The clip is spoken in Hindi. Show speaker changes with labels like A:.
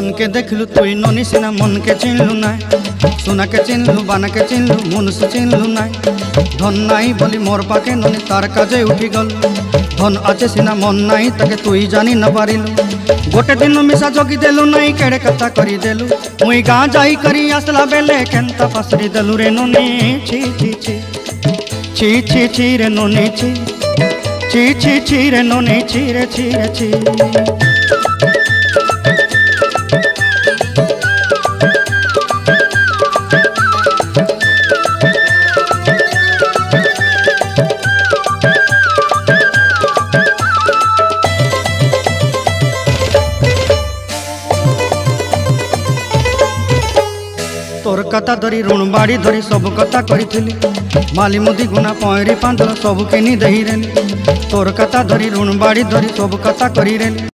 A: सन के देखलु तुई ननी सिना मन के चिन्हलु ना सोना के चिन्हलु बाना के चिन्हलु मनुष्य चिन्हलु ना धन नाई बोली मोर पाके ननी तार काजे उठी गल धन आचे सिना मन नाई ताके तुई जानी न पारिलु गोटे दिन मिसा जगी देलु नाई केड़े कथा करी देलु मुई गाँ जाई करी आसला बेले केंता पासरी देलु रे ननी छी छी छी छी छी छी रे ननी छी छी छी छी रे ननी छी रे छी रे छी। तोर कथा धरी ऋण बाड़ी धरी सब कथा करी माली मुदी गुना पहरी पांदल सब किनी दही रेली तोर कथा धरी ऋण बाड़ी धरी सब कथा करी रेली।